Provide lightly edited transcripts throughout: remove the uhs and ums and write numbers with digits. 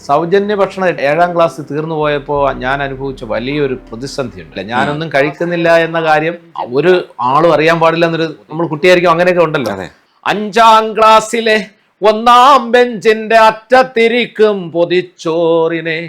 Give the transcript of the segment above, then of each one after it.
സൗജന്യ ഭക്ഷണം 7ാം ക്ലാസ് തീർന്നു പോയപ്പോൾ ഞാൻ അനുഭവിച്ച വലിയൊരു പ്രതിസന്ധിയുണ്ട്. ഞാനൊന്നും കഴിക്കുന്നില്ല എന്ന കാര്യം ഒരു ആളും അറിയാൻ പാടില്ല എന്നൊരു, നമ്മൾ കുട്ടിയായിരിക്കും അങ്ങനെയൊക്കെ ഉണ്ടല്ലോ. 5ാം ക്ലാസ്സിലെ 1ാം ബെഞ്ചിന്റെ അറ്റത്തിരിക്കും പൊതിച്ചോറിനെ,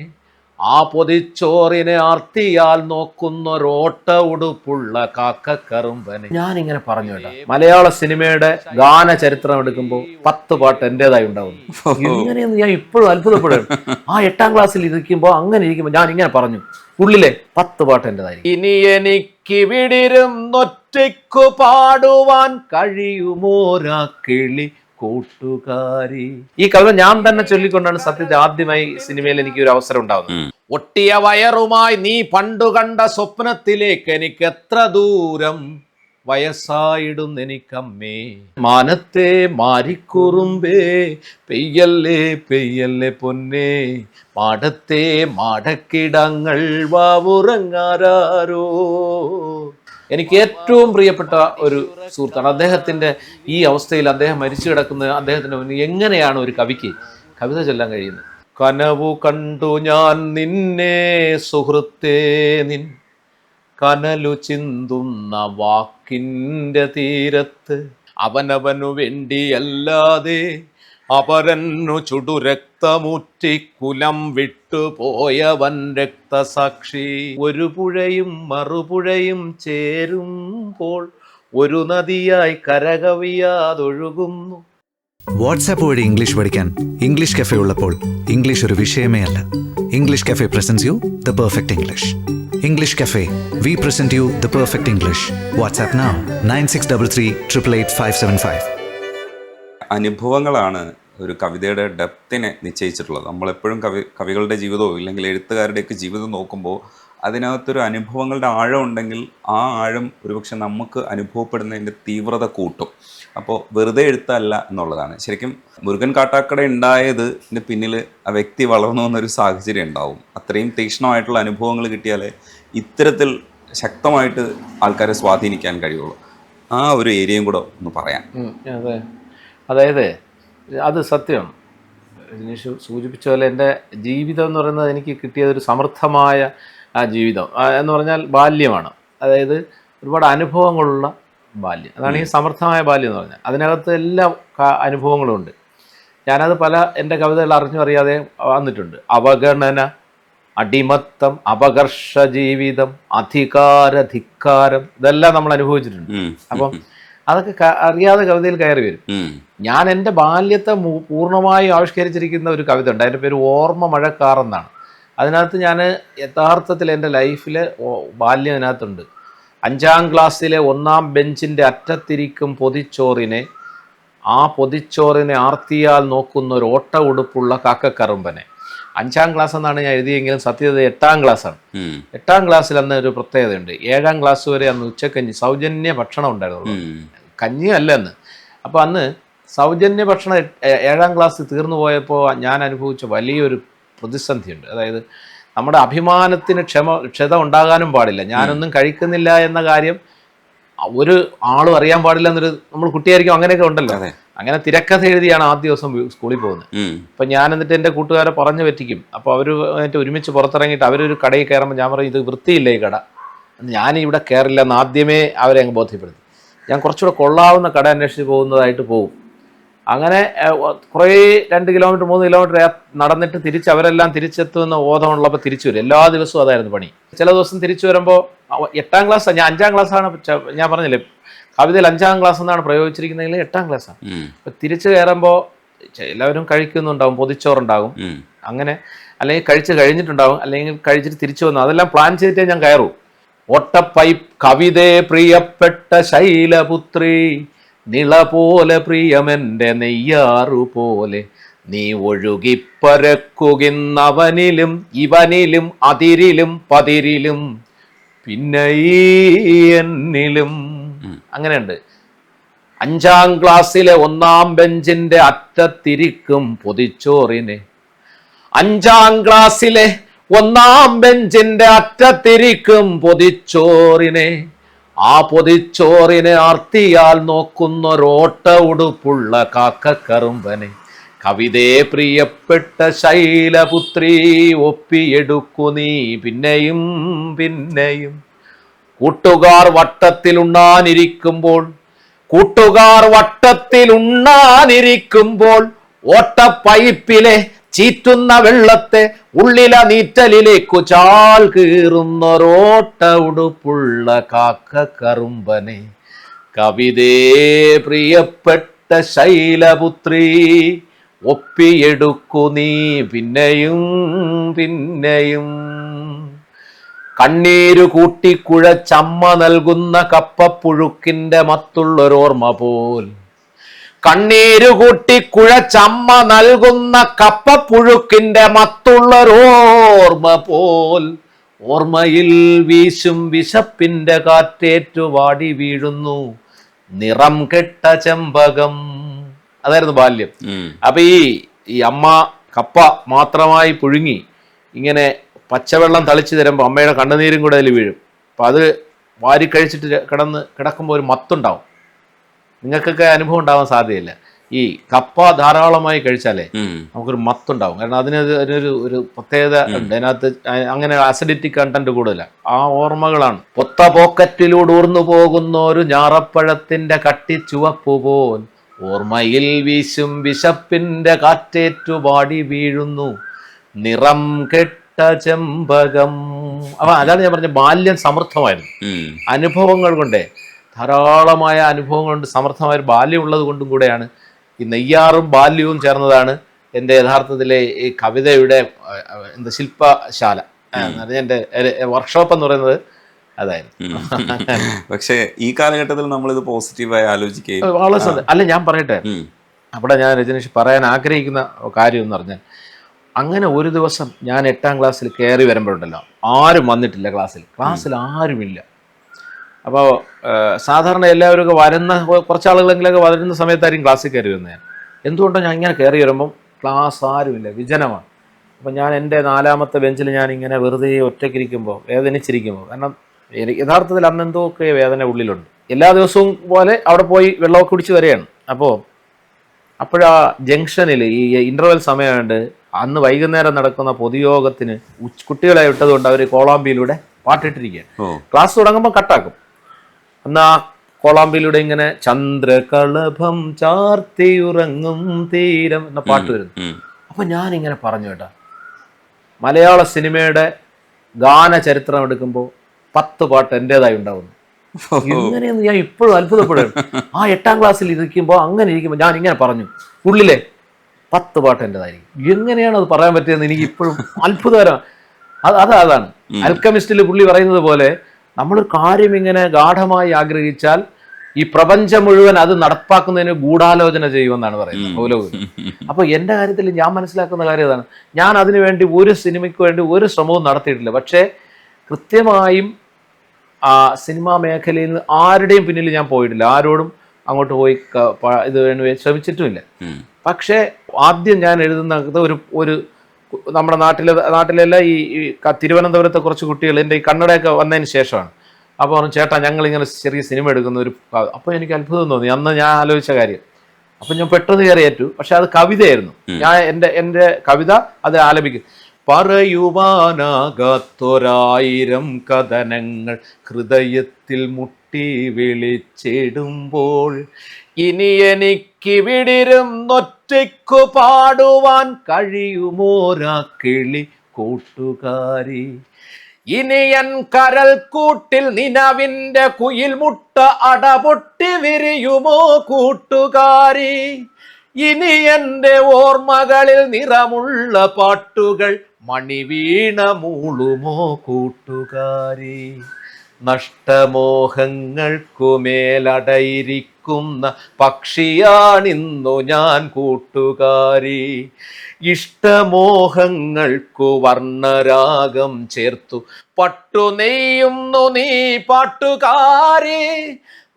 ആ പൊതിച്ചോറിനെ ആർത്തിയാൽ നോക്കുന്നൊരോട്ട ഉടുപ്പുള്ള കാക്കക്കറുമ്പനെ. ഞാനിങ്ങനെ പറഞ്ഞു കേട്ടോ, മലയാള സിനിമയുടെ ഗാന ചരിത്രം എടുക്കുമ്പോൾ 10 പാട്ട് എന്റേതായി ഉണ്ടാവുന്നു. ഇങ്ങനെയൊന്നും ഞാൻ ഇപ്പോഴും അത്ഭുതപ്പെടും. ആ 8ാം ക്ലാസ്സിൽ ഇരിക്കുമ്പോൾ അങ്ങനെ ഇരിക്കുമ്പോൾ ഞാൻ ഇങ്ങനെ പറഞ്ഞു, ഉള്ളിലെ 10 പാട്ട് എന്റേതായിരിക്കും. ഇനി എനിക്ക് വിടിരുന്നൊറ്റയ്ക്കു പാടുവാൻ കഴിയുമോരാ കിളി കൂട്ടുകാരി. ഈ കവിത ഞാൻ തന്നെ ചൊല്ലിക്കൊണ്ടാണ് സത്യത്തിൽ ആദ്യമായി സിനിമയിൽ എനിക്ക് ഒരു അവസരം ഉണ്ടാകുന്നത്. ഒട്ടിയ വയറുമായി നീ പണ്ടു കണ്ട സ്വപ്നത്തിലേക്ക് എനിക്ക് എത്ര ദൂരം, വയസ്സായിടും എനിക്കമ്മേ. മാനത്തെ മാരിക്കുറുമ്പേ പെയ്യല്ലേ പെയ്യല്ലേ പൊന്നേ, മാടത്തെ മാടക്കിടങ്ങൾ വാവുറങ്ങാരോ. എനിക്ക് ഏറ്റവും പ്രിയപ്പെട്ട ഒരു സുഹൃത്താണ്. അദ്ദേഹത്തിൻ്റെ ഈ അവസ്ഥയിൽ അദ്ദേഹം മരിച്ചു കിടക്കുന്ന അദ്ദേഹത്തിൻ്റെ മുന്നിൽ എങ്ങനെയാണ് ഒരു കവിക്ക് കവിത ചൊല്ലാൻ കഴിയുന്നത്? കനവു കണ്ടു ഞാൻ നിന്നെ സുഹൃത്തേ, നിൻ കനലു ചിന്തുന്ന വാക്കിൻ്റെ തീരത്ത്, അവനവനു വേണ്ടിയല്ലാതെ അപരന്നു ചുടുരക്തമുറ്റി കുലം വിട്ടുപോയവൻ രക്തസാക്ഷി. ഒരു പുഴയും മറുപുഴയും ചേരുമ്പോൾ ഒരു നദിയായി കരകവിയാതൊഴുകുന്നു. വാട്സാപ്പ് വഴി ഇംഗ്ലീഷ് പഠിക്കാൻ ഇംഗ്ലീഷ് കഫേ ഉള്ളപ്പോൾ ഇംഗ്ലീഷ് ഒരു വിഷയമേ അല്ല. English cafe presents you the perfect English. English cafe, we present you the perfect English. WhatsApp now 9633 888 575. അനുഭവങ്ങളാണ് ഒരു കവിതയുടെ ഡെപ്തിനെ നിശ്ചയിച്ചിട്ടുള്ളത്. നമ്മളെപ്പോഴും കവികളുടെ ജീവിതവും ഇല്ലെങ്കിൽ എഴുത്തുകാരുടെയൊക്കെ ജീവിതം നോക്കുമ്പോൾ അതിനകത്തൊരു അനുഭവങ്ങളുടെ ആഴം ഉണ്ടെങ്കിൽ ആ ആഴം ഒരുപക്ഷെ നമുക്ക് അനുഭവപ്പെടുന്നതിൻ്റെ തീവ്രത കൂട്ടും. അപ്പോൾ വെറുതെ എഴുത്തല്ല എന്നുള്ളതാണ്. ശരിക്കും മുരുകൻ കാട്ടാക്കട ഉണ്ടായതിൻ്റെ പിന്നിൽ ആ വ്യക്തി വളർന്നു വന്നൊരു സാഹചര്യം ഉണ്ടാവും. അത്രയും തീക്ഷ്ണമായിട്ടുള്ള അനുഭവങ്ങൾ കിട്ടിയാലേ ഇത്തരത്തിൽ ശക്തമായിട്ട് ആൾക്കാരെ സ്വാധീനിക്കാൻ കഴിയുള്ളൂ. ആ ഒരു ഏരിയയും കൂടെ ഒന്ന് പറയാം. അതെ, അതായത് അത് സത്യമാണ്. രജനീഷ് സൂചിപ്പിച്ച പോലെ എൻ്റെ ജീവിതം എന്ന് പറയുന്നത് എനിക്ക് കിട്ടിയതൊരു സമൃദ്ധമായ ആ ജീവിതം എന്ന് പറഞ്ഞാൽ ബാല്യമാണ്. അതായത് ഒരുപാട് അനുഭവങ്ങളുള്ള ബാല്യം, അതാണ് ഈ സമൃദ്ധമായ ബാല്യം എന്ന് പറഞ്ഞാൽ. അതിനകത്ത് എല്ലാ അനുഭവങ്ങളും ഉണ്ട്. ഞാനത് പല എൻ്റെ കവിതകൾ അറിഞ്ഞു അറിയാതെ വന്നിട്ടുണ്ട്. അവഗണന, അടിമത്തം, അപകർഷ ജീവിതം, അധികാരധിക്കാരം, ഇതെല്ലാം നമ്മൾ അനുഭവിച്ചിട്ടുണ്ട്. അപ്പം അതൊക്കെ അറിയാതെ കവിതയിൽ കയറി വരും. ഞാൻ എൻ്റെ ബാല്യത്തെ പൂർണ്ണമായും ആവിഷ്കരിച്ചിരിക്കുന്ന ഒരു കവിത ഉണ്ട്. അതിൻ്റെ പേര് ഓർമ്മ മഴക്കാറെന്നാണ്. അതിനകത്ത് ഞാൻ യഥാർത്ഥത്തിൽ എൻ്റെ ലൈഫിലെ ബാല്യം അതിനകത്തുണ്ട്. 5ാം ക്ലാസ്സിലെ 1ാം ബെഞ്ചിൻ്റെ അറ്റത്തിരിക്കും പൊതിച്ചോറിനെ, ആ പൊതിച്ചോറിനെ ആർത്തിയാൽ നോക്കുന്ന ഒരു ഓട്ട ഉടുപ്പുള്ള കാക്കക്കറുമ്പനെ. 5ാം ക്ലാസ് എന്നാണ് ഞാൻ എഴുതിയെങ്കിലും സത്യത 8ാം ക്ലാസ്സാണ്. 8ാം ക്ലാസ്സിൽ അന്ന് ഒരു പ്രത്യേകതയുണ്ട്. 7ാം ക്ലാസ് വരെ അന്ന് ഉച്ചക്കഞ്ഞി സൗജന്യ ഭക്ഷണം ഉണ്ടായിരുന്നു. കഞ്ഞി അല്ല അന്ന്. അപ്പോൾ അന്ന് സൗജന്യ ഭക്ഷണം 7ാം ക്ലാസ് തീർന്നു പോയപ്പോൾ ഞാൻ അനുഭവിച്ച വലിയൊരു പ്രതിസന്ധിയുണ്ട്. അതായത് നമ്മുടെ അഭിമാനത്തിന് ക്ഷത ഉണ്ടാകാനും പാടില്ല. ഞാനൊന്നും കഴിക്കുന്നില്ല എന്ന കാര്യം ഒരു ആളും അറിയാൻ പാടില്ല എന്നൊരു, നമ്മൾ കുട്ടിയായിരിക്കും അങ്ങനെയൊക്കെ ഉണ്ടല്ലോ. അങ്ങനെ തിരക്കഥ എഴുതിയാണ് ആദ്യ ദിവസം സ്കൂളിൽ പോകുന്നത്. അപ്പം ഞാൻ എന്നിട്ട് എൻ്റെ കൂട്ടുകാരെ പറഞ്ഞു പറ്റിക്കും. അപ്പോൾ അവർ എന്നിട്ട് ഒരുമിച്ച് പുറത്തിറങ്ങിയിട്ട് അവരൊരു കടയിൽ കയറുമ്പോൾ ഞാൻ പറയും, ഇത് വൃത്തിയില്ല ഈ കട, ഞാനിവിടെ കയറില്ല എന്ന് ആദ്യമേ അവരെ അങ്ങ് ബോധ്യപ്പെടുത്തി. ഞാൻ കുറച്ചുകൂടെ കൊള്ളാവുന്ന കട അന്വേഷിച്ച് പോകുന്നതായിട്ട് പോകും. അങ്ങനെ കുറേ 2 കിലോമീറ്റർ 3 കിലോമീറ്റർ നടന്നിട്ട് തിരിച്ച് അവരെല്ലാം തിരിച്ചെത്തുമെന്ന് ബോധമുള്ളപ്പോൾ തിരിച്ചു വരും. എല്ലാ ദിവസവും അതായിരുന്നു പണി. ചില ദിവസം തിരിച്ചു വരുമ്പോൾ 8ാം ക്ലാസ്സാണ്, ഞാൻ 5ാം ക്ലാസ്സാണ്. ഞാൻ പറഞ്ഞില്ലേ കവിതയിൽ 5ാം ക്ലാസ് എന്നാണ് പ്രയോഗിച്ചിരിക്കുന്നതെങ്കിൽ 8ാം ക്ലാസ്സാണ്. അപ്പം തിരിച്ചു കയറുമ്പോൾ എല്ലാവരും കഴിക്കുന്നുണ്ടാവും, പൊതിച്ചോറുണ്ടാകും, അങ്ങനെ അല്ലെങ്കിൽ കഴിച്ച് കഴിഞ്ഞിട്ടുണ്ടാവും, അല്ലെങ്കിൽ കഴിച്ചിട്ട് തിരിച്ചു വന്നു. അതെല്ലാം പ്ലാൻ ചെയ്തിട്ടേ ഞാൻ കയറൂ. ഒട്ടപ്പൈ കവിതേ പ്രിയപ്പെട്ട ശൈലപുത്രി, നിള പോലെ പ്രിയമെൻ്റെ നെയ്യാറു പോലെ, നീ ഒഴുകിപ്പരക്കുകിന്നവനിലും ഇവനിലും അതിരിലും പതിരിലും പിന്നെ ഈ എന്നിലും. അങ്ങനെയുണ്ട്. 5ാം ക്ലാസ്സിലെ 1ാം ബെഞ്ചിന്റെ അറ്റത്തിരിക്കും പൊതിച്ചോറിനെ, 5ാം ക്ലാസ്സിലെ 1ാം ബെഞ്ചിന്റെ അറ്റത്തിരിക്കും പൊതിച്ചോറിനെ, ആ പൊതിച്ചോറിനെ ആർത്തിയാൽ നോക്കുന്നൊരോട്ട ഉടുപ്പുള്ള കാക്കക്കറുമ്പനെ. കവിതേ പ്രിയപ്പെട്ട ശൈലപുത്രി ഒപ്പിയെടുക്കു നീ പിന്നെയും പിന്നെയും. കൂട്ടുകാർ വട്ടത്തിലുണ്ണാനിരിക്കുമ്പോൾ ഓട്ടപ്പൈപ്പിലെ ചീറ്റുന്ന വെള്ളത്തെ ഉള്ളില നീറ്റലിലേക്കു ചാൽ കീറുന്നൊരോട്ട ഉടുപ്പുള്ള കാക്ക കറുമ്പനെ. കവിതേ പ്രിയപ്പെട്ട ശൈലപുത്രി ഒപ്പിയെടുക്കു നീ പിന്നെയും പിന്നെയും. കണ്ണീരു കൂട്ടിക്കുഴച്ചമ്മ നൽകുന്ന കപ്പപ്പുഴുക്കിന്റെ മത്തുള്ളൊരോർമ്മ പോൽ. കണ്ണീരു കൂട്ടിക്കുഴച്ചമ്മ നൽകുന്ന കപ്പപ്പുഴുക്കിന്റെ മത്തുള്ളൊരോർമ്മ പോൽ. ഓർമ്മയിൽ വീശും വിശപ്പിന്റെ കാറ്റേറ്റു വാടി വീഴുന്നു നിറം കെട്ട ചെമ്പകം. അതായിരുന്നു ബാല്യം. അപ്പൊ ഈ അമ്മ കപ്പ മാത്രമായി പുഴുങ്ങി ഇങ്ങനെ പച്ചവെള്ളം തളിച്ചു തരുമ്പോൾ അമ്മയുടെ കണ്ണുനീരും കൂടെ അതിൽ വീഴും. അപ്പം അത് വാരി കഴിച്ചിട്ട് കിടക്കുമ്പോൾ ഒരു മത്തുണ്ടാവും. നിങ്ങൾക്കൊക്കെ അനുഭവം ഉണ്ടാവാൻ സാധ്യതയില്ല. ഈ കപ്പ ധാരാളമായി കഴിച്ചാലേ നമുക്കൊരു മത്തുണ്ടാവും. കാരണം അതിനൊരു പ്രത്യേകത ഉണ്ട്. അതിനകത്ത് അങ്ങനെ അസിഡിറ്റിക് കണ്ടന്റ് കൂടുതലാണ്. ആ ഓർമ്മകളാണ്. പൊത്ത പോക്കറ്റിലൂടെ ഊർന്നു പോകുന്ന ഒരു ഞാറപ്പഴത്തിന്റെ കട്ടിച്ചുവപ്പു പോൽ. ഓർമ്മയിൽ വീശും വിശപ്പിന്റെ കാറ്റേറ്റു പാടി വീഴുന്നു നിറം കെട്ട ചെമ്പകം. അപ്പൊ അതാണ് ഞാൻ പറഞ്ഞ ബാല്യം സമൃദ്ധമായിരുന്നു. അനുഭവങ്ങൾ കൊണ്ടേ, ധാരാളമായ അനുഭവങ്ങൾ കൊണ്ട് സമൃദ്ധമായ ബാല്യം ഉള്ളത് കൊണ്ടും കൂടെയാണ് ഈ നെയ്യാറും ബാല്യവും ചേർന്നതാണ് എൻ്റെ യഥാർത്ഥത്തിലെ ഈ കവിതയുടെ ശില്പശാല. എൻ്റെ വർക്ക്ഷോപ്പ് എന്ന് പറയുന്നത് അതായിരുന്നു. പക്ഷേ ഈ കാലഘട്ടത്തിൽ നമ്മളിത് പോസിറ്റീവായി ആലോചിക്കുകയും അല്ല, ഞാൻ പറയട്ടെ, അവിടെ ഞാൻ രജനീഷ് പറയാൻ ആഗ്രഹിക്കുന്ന കാര്യം എന്ന് പറഞ്ഞാൽ, അങ്ങനെ ഒരു ദിവസം ഞാൻ 8ാം ക്ലാസ്സിൽ കയറി വരുമ്പോഴുണ്ടല്ലോ ആരും വന്നിട്ടില്ല ക്ലാസ്സിൽ ആരുമില്ല. അപ്പോൾ സാധാരണ എല്ലാവരും വരുന്ന കുറച്ചാളുകളെങ്കിലൊക്കെ വരുന്ന സമയത്തായിരിക്കും ക്ലാസ്സിൽ കയറി വരുന്നത്. ഞാൻ എന്തുകൊണ്ടാണ് ഞാൻ ഇങ്ങനെ കയറി വരുമ്പം ക്ലാസ് ആരുമില്ല, വിജനമാണ്. അപ്പം ഞാൻ എൻ്റെ 4ാമത്തെ ബെഞ്ചിൽ ഞാൻ ഇങ്ങനെ വെറുതെ ഒറ്റയ്ക്കിരിക്കുമ്പോൾ വേദനിച്ചിരിക്കുമ്പോൾ, കാരണം യഥാർത്ഥത്തിൽ അന്നെന്തോക്കെ വേദന ഉള്ളിലുണ്ട്. എല്ലാ ദിവസവും പോലെ അവിടെ പോയി വെള്ളമൊക്കെ കുടിച്ച് വരികയാണ്. അപ്പോഴാ ജംഗ്ഷനിൽ ഈ ഇൻ്റർവെൽ സമയമുണ്ട്. അന്ന് വൈകുന്നേരം നടക്കുന്ന പൊതുയോഗത്തിന് കുട്ടികളെ വിട്ടതുകൊണ്ട് അവർ കോളാമ്പിയിലൂടെ പാട്ടിട്ടിരിക്കുകയാണ്. ക്ലാസ് തുടങ്ങുമ്പോൾ കട്ടാക്കും. അന്ന് ആ കോളാമ്പിയിലൂടെ ഇങ്ങനെ ചന്ദ്രകളഭം ചാർത്തിയുറങ്ങും തീരം എന്ന പാട്ട് വരുന്നു. അപ്പൊ ഞാനിങ്ങനെ പറഞ്ഞു കേട്ടാ, മലയാള സിനിമയുടെ ഗാന ചരിത്രം എടുക്കുമ്പോൾ 10 പാട്ട് എൻ്റെതായി ഉണ്ടാവുന്നു. ഇങ്ങനെയൊന്നും ഞാൻ ഇപ്പോഴും അത്ഭുതപ്പെടുകയാണ്. ആ 8ാം ക്ലാസ്സിൽ ഇരിക്കുമ്പോൾ അങ്ങനെ ഇരിക്കുമ്പോൾ ഞാൻ ഇങ്ങനെ പറഞ്ഞു, ഉള്ളിലെ 10 പാട്ട് എൻ്റെതായിരിക്കും. എങ്ങനെയാണ് അത് പറയാൻ പറ്റിയെന്ന് എനിക്ക് ഇപ്പോഴും അത്ഭുതകരമാണ്. അതാണ് അൽക്കമിസ്റ്റിൽ പുള്ളി പറയുന്നത് പോലെ, നമ്മളൊരു കാര്യം ഇങ്ങനെ ഗാഠമായി ആഗ്രഹിച്ചാൽ ഈ പ്രപഞ്ചം മുഴുവൻ അത് നടപ്പാക്കുന്നതിന് ഗൂഢാലോചന ചെയ്യുമെന്നാണ് പറയുന്നത് പൗലോസ്. അപ്പൊ എൻ്റെ കാര്യത്തിൽ ഞാൻ മനസ്സിലാക്കുന്ന കാര്യം അതാണ്. ഞാൻ അതിനു വേണ്ടി ഒരു സിനിമയ്ക്ക് വേണ്ടി ഒരു ശ്രമവും നടത്തിയിട്ടില്ല. പക്ഷേ കൃത്യമായും ആ സിനിമാ മേഖലയിൽ നിന്ന് ആരുടെയും പിന്നിൽ ഞാൻ പോയിട്ടില്ല. ആരോടും അങ്ങോട്ട് പോയി ഇത് വേണ്ടി ശ്രമിച്ചിട്ടുമില്ല. പക്ഷേ ആദ്യം ഞാൻ എഴുതുന്നത് ഒരു നമ്മുടെ നാട്ടിലെല്ലാം ഈ തിരുവനന്തപുരത്തെ കുറച്ച് കുട്ടികൾ എൻ്റെ ഈ കന്നഡയൊക്കെ വന്നതിന് ശേഷമാണ്. അപ്പോൾ പറഞ്ഞു, ചേട്ടാ ഞങ്ങളിങ്ങനെ ചെറിയ സിനിമ എടുക്കുന്ന ഒരു. അപ്പോൾ എനിക്ക് അത്ഭുതം തോന്നി. അന്ന് ഞാൻ ആലോചിച്ച കാര്യം. അപ്പം ഞാൻ പെട്ടെന്ന് കയറിയേറ്റു. പക്ഷെ അത് കവിതയായിരുന്നു. ഞാൻ എൻ്റെ കവിത അത് ആലപിക്കും. പറയുവാനാകാത്തൊരായിരം കഥനങ്ങൾ ഹൃദയത്തിൽ മുട്ടി വിളിച്ചിടുമ്പോൾ, ഇനി എനിക്ക് വിടിരുന്നൊറ്റയ്ക്കു പാടുവാൻ കഴിയുമോരാ കിളി കൂട്ടുകാരി. ഇനിയൻ കരൽ കൂട്ടിൽ നിലവിന്റെ കുയിൽ മുട്ട അടപൊട്ടി വിരിയുമോ കൂട്ടുകാരി. ഇനി എൻ്റെ ഓർമ്മകളിൽ നിറമുള്ള പാട്ടുകൾ മണിവീണ മൂളുമോ കൂട്ടുകാരി. നഷ്ടമോഹങ്ങൾക്കുമേലടയിരിക്കുന്ന പക്ഷിയാണിന്നു ഞാൻ കൂട്ടുകാരി. ഇഷ്ടമോഹങ്ങൾക്കു വർണ്ണരാഗം ചേർത്തു പട്ടു നെയ്യുന്നു നീ പാട്ടുകാരി.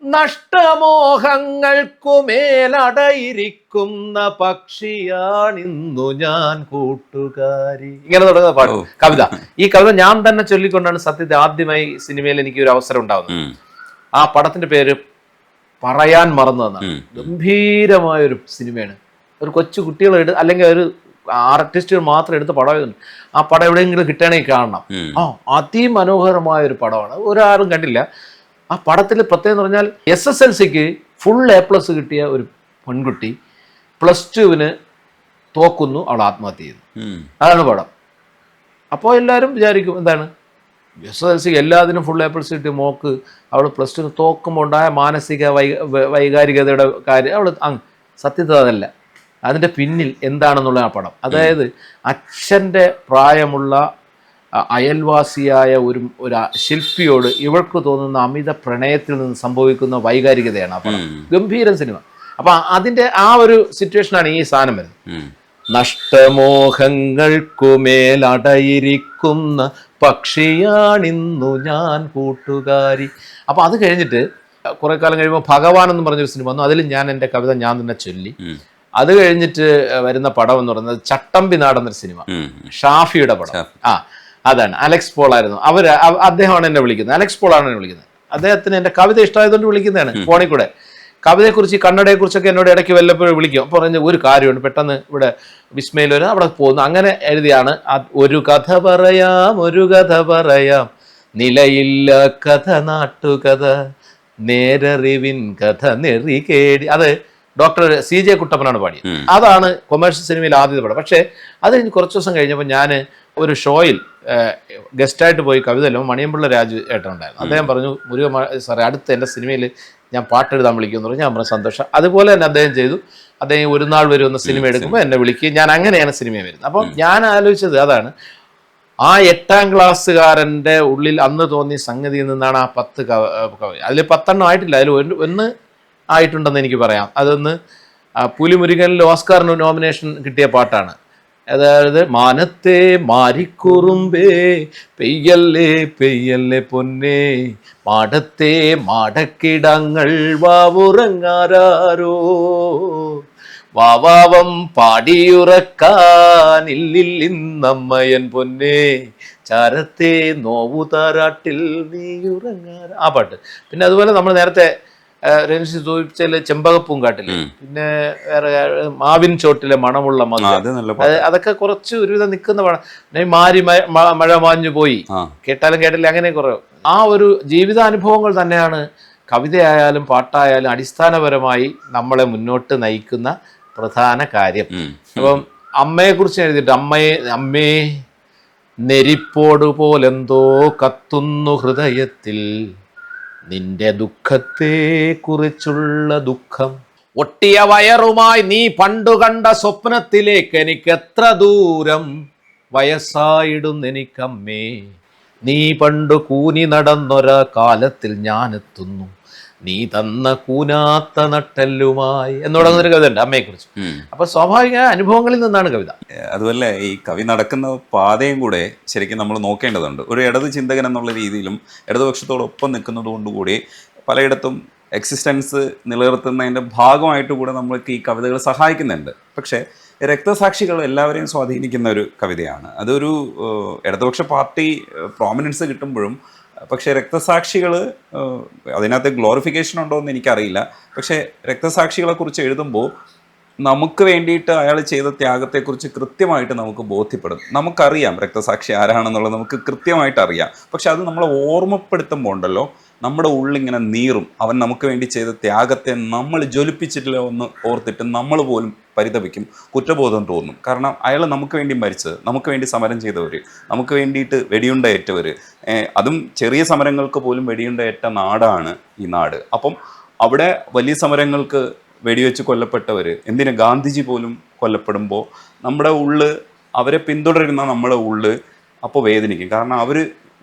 നഷ്ടമോഹങ്ങൾക്കുമേലടയിരിക്കുന്ന പക്ഷിയാണിന്നു ഞാൻ കൂട്ടുകാരി. ഇങ്ങനെ തുടങ്ങുന്ന പാട്ട് കവിത. ഈ കവിത ഞാൻ തന്നെ ചൊല്ലിക്കൊണ്ടാണ് സത്യത്തിൽ ആദ്യമായി സിനിമയിൽ എനിക്ക് ഒരു അവസരം ഉണ്ടാകുന്നത്. ആ പടത്തിന്റെ പേര് പറയാൻ മറന്നതെന്നാണ്. ഗംഭീരമായൊരു സിനിമയാണ്. ഒരു കൊച്ചു കുട്ടികൾ അല്ലെങ്കിൽ ഒരു ആർട്ടിസ്റ്റുകൾ മാത്രം എടുത്ത പടം. ആ പടം എവിടെയെങ്കിലും കിട്ടണമെങ്കിൽ കാണണം. അതിമനോഹരമായ ഒരു പടമാണ്, ഒരാളും കണ്ടില്ല. ആ പടത്തിൽ പ്രത്യേകം എന്ന് പറഞ്ഞാൽ SSLCക്ക് ഫുൾ A+ കിട്ടിയ ഒരു പെൺകുട്ടി +2 തോക്കുന്നു, അവൾ ആത്മഹത്യ ചെയ്യുന്നു. അതാണ് പടം. അപ്പോൾ എല്ലാവരും വിചാരിക്കും എന്താണ് SSLCക്ക് എല്ലാത്തിനും ഫുൾ A+ കിട്ടിയ മോക്ക് അവൾ +2 തോക്കുമ്പോൾ ഉണ്ടായ മാനസിക വൈകാരികതയുടെ കാര്യം അവൾ സത്യത്തിൽ അതല്ല. അതിൻ്റെ പിന്നിൽ എന്താണെന്നുള്ള ആ പടം. അതായത് അച്ഛൻ്റെ പ്രായമുള്ള അയൽവാസിയായ ഒരു ശില്പിയോട് ഇവൾക്ക് തോന്നുന്ന അമിത പ്രണയത്തിൽ നിന്ന് സംഭവിക്കുന്ന വൈകാരികതയാണ് ആ പടം. ഗംഭീരം സിനിമ. അപ്പം അതിൻ്റെ ആ ഒരു സിറ്റുവേഷനാണ് ഈ സാധനം വരുന്നത്. നഷ്ടമോഹങ്ങൾക്കുമേലടയിരിക്കുന്ന പക്ഷിയാണിന്നു ഞാൻ കൂട്ടുകാരി. അപ്പം അത് കഴിഞ്ഞിട്ട് കുറെ കാലം കഴിയുമ്പോൾ ഭഗവാൻ എന്ന് പറഞ്ഞൊരു സിനിമ വന്നു. അതിൽ ഞാൻ എൻ്റെ കവിത ഞാൻ തന്നെ ചൊല്ലി. അത് കഴിഞ്ഞിട്ട് വരുന്ന പടം എന്ന് പറയുന്നത് ചട്ടമ്പി നാടെന്നൊരു സിനിമ, ഷാഫിയുടെ പടം. അതാണ്. അലക്സ് പോൾ ആയിരുന്നു അദ്ദേഹമാണ് എന്നെ വിളിക്കുന്നത്. അലക്സ് പോളാണ് എന്നെ വിളിക്കുന്നത്. അദ്ദേഹത്തിന് എൻ്റെ കവിത ഇഷ്ടമായതുകൊണ്ട് വിളിക്കുന്നതാണ് ഫോണിൽ കൂടെ. കവിതയെക്കുറിച്ച് കന്നഡയെക്കുറിച്ചൊക്കെ എന്നോട് ഇടയ്ക്ക് വല്ലപ്പോഴും വിളിക്കും. അപ്പോൾ പറഞ്ഞ ഒരു കാര്യമുണ്ട്, പെട്ടെന്ന് ഇവിടെ വിസ്മയിൽ വരും, അവിടെ പോകുന്നു. അങ്ങനെ എഴുതിയാണ് ഒരു കഥ പറയാം നിലയില്ല കഥ നാട്ടുകഥ നേരറിവിൻ കഥ നെറികേടി. അത് ഡോക്ടർ CJ കുട്ടപ്പനാണ് പാടിയത്. അതാണ് കൊമേഴ്ഷ്യൽ സിനിമയിൽ ആദ്യത്തെ പടം. പക്ഷേ അത് കഴിഞ്ഞ് കുറച്ച് ദിവസം കഴിഞ്ഞപ്പോൾ ഞാൻ ഒരു ഷോയിൽ ഗസ്റ്റായിട്ട് പോയി കവിത എല്ലാം മണിയമ്പിള്ള രാജു ഏട്ടനുണ്ടായിരുന്നു. അദ്ദേഹം പറഞ്ഞു, മുരുക സാറേ അടുത്ത എൻ്റെ സിനിമയിൽ ഞാൻ പാട്ടെഴുതാൻ വിളിക്കുമെന്ന് പറഞ്ഞു. ഞാൻ പറഞ്ഞു സന്തോഷം. അതുപോലെ തന്നെ അദ്ദേഹം ചെയ്തു. അദ്ദേഹം ഒരു നാൾ വരുന്ന സിനിമ എടുക്കുമ്പോൾ എന്നെ വിളിക്കുകയും ഞാൻ അങ്ങനെയാണ് സിനിമയിൽ വരുന്നത്. അപ്പം ഞാൻ ആലോചിച്ചത് അതാണ്, ആ 8ാം ക്ലാസ്സുകാരൻ്റെ ഉള്ളിൽ അന്ന് തോന്നിയ സംഗതിയിൽ നിന്നാണ് ആ 10 കവിത. അതിൽ 10 ആയിട്ടില്ല, അതിൽ ഒന്ന് ആയിട്ടുണ്ടെന്ന് എനിക്ക് പറയാം. അതൊന്ന് പുലിമുരുകനിൽ ഓസ്കാറിന് നോമിനേഷൻ കിട്ടിയ പാട്ടാണ്. അതായത് മാനത്തെ മാരിക്കുറുമ്പേ പെയ്യല്ലേ പൊന്നേ മാടത്തെ മാടക്കിടങ്ങൾ വാവുറങ്ങാരോ വാവാവം പാടിയുറക്കാനില്ലിന്നമ്മയൻ പൊന്നേ ചാരത്തെ നോവു താരാട്ടിൽ നീയുറങ്ങാര. ആ പാട്ട്. പിന്നെ അതുപോലെ നമ്മൾ നേരത്തെ രഞ്ജി സൂചിപ്പിച്ചതിൽ ചെമ്പകപ്പൂങ്കാട്ടില്, പിന്നെ വേറെ മാവിൻ ചോട്ടിലെ മണമുള്ള മധു, അതൊക്കെ കുറച്ച് ഒരുവിധം നിൽക്കുന്ന പടം. മഴ മാഞ്ഞു പോയി, കേട്ടാലും കേട്ടില്ല, അങ്ങനെ കുറെ ആ ഒരു ജീവിതാനുഭവങ്ങൾ തന്നെയാണ് കവിതയായാലും പാട്ടായാലും അടിസ്ഥാനപരമായി നമ്മളെ മുന്നോട്ട് നയിക്കുന്ന പ്രധാന കാര്യം. അപ്പം അമ്മയെ കുറിച്ച് എഴുതിയിട്ട് അമ്മേ നെരിപ്പോട് പോലെന്തോ കത്തുന്നു ഹൃദയത്തിൽ നിന്റെ ദുഃഖത്തെ കുറിച്ചുള്ള ദുഃഖം. ഒട്ടിയ വയറുമായി നീ പണ്ടു കണ്ട സ്വപ്നത്തിലേക്ക് എനിക്ക് എത്ര ദൂരം വയസ്സായിടുന്നെനിക്കമ്മേ. നീ പണ്ടു കൂനി നടന്നൊരാ കാലത്തിൽ ഞാനെത്തുന്നു നീ തന്ന കൂനാത്ത നട്ടെല്ലുമായി എന്ന് തുടങ്ങുന്നൊരു കവിത ഉണ്ട് അമ്മയെക്കുറിച്ച്. അപ്പൊ സ്വാഭാവിക അനുഭവങ്ങളിൽ നിന്നാണ് കവിത. അതുപോലെ ഈ കവി നടക്കുന്ന പാതയും കൂടെ ശരിക്കും നമ്മൾ നോക്കേണ്ടതുണ്ട്. ഒരു ഇടത് ചിന്തകൻ എന്നുള്ള രീതിയിലും ഇടതുപക്ഷത്തോടൊപ്പം നിൽക്കുന്നത് കൊണ്ടുകൂടി പലയിടത്തും എക്സിസ്റ്റൻസ് നിലനിർത്തുന്നതിൻ്റെ ഭാഗമായിട്ട് കൂടെ നമ്മൾക്ക് ഈ കവിതകൾ സഹായിക്കുന്നുണ്ട്. പക്ഷേ രക്തസാക്ഷികൾ എല്ലാവരെയും സ്വാധീനിക്കുന്ന ഒരു കവിതയാണ്. അതൊരു ഇടതുപക്ഷ പാർട്ടി പ്രോമിനൻസ് കിട്ടുമ്പോഴും പക്ഷേ രക്തസാക്ഷികൾ അതിനകത്ത് ഗ്ലോറിഫിക്കേഷൻ ഉണ്ടോ എന്ന് എനിക്കറിയില്ല. പക്ഷേ രക്തസാക്ഷികളെക്കുറിച്ച് എഴുതുമ്പോൾ നമുക്ക് വേണ്ടിയിട്ട് അയാൾ ചെയ്ത ത്യാഗത്തെക്കുറിച്ച് കൃത്യമായിട്ട് നമുക്ക് ബോധ്യപ്പെടും. നമുക്കറിയാം രക്തസാക്ഷി ആരാണെന്നുള്ളത് നമുക്ക് കൃത്യമായിട്ട് അറിയാം. പക്ഷെ അത് നമ്മളെ ഓർമ്മപ്പെടുത്തുമ്പോൾ ഉണ്ടല്ലോ നമ്മുടെ ഉള്ളിങ്ങനെ നീറും. അവൻ നമുക്ക് വേണ്ടി ചെയ്ത ത്യാഗത്തെ നമ്മൾ ജ്വലിപ്പിച്ചിട്ടില്ല എന്ന് ഓർത്തിട്ട് നമ്മൾ പോലും പരിതപിക്കും, കുറ്റബോധം തോന്നും. കാരണം അയാൾ നമുക്ക് വേണ്ടി മരിച്ചത്, നമുക്ക് വേണ്ടി സമരം ചെയ്തവർ, നമുക്ക് വേണ്ടിയിട്ട് വെടിയുണ്ടയേറ്റവർ, അതും ചെറിയ സമരങ്ങൾക്ക് പോലും വെടിയുണ്ടയേറ്റ നാടാണ് ഈ നാട്. അപ്പം അവിടെ വലിയ സമരങ്ങൾക്ക് വെടിവെച്ച് കൊല്ലപ്പെട്ടവർ, എന്തിന് ഗാന്ധിജി പോലും കൊല്ലപ്പെടുമ്പോൾ നമ്മുടെ ഉള്ള്, അവരെ പിന്തുടരുന്ന നമ്മുടെ ഉള്ള് അപ്പോൾ വേദനിക്കും. കാരണം അവർ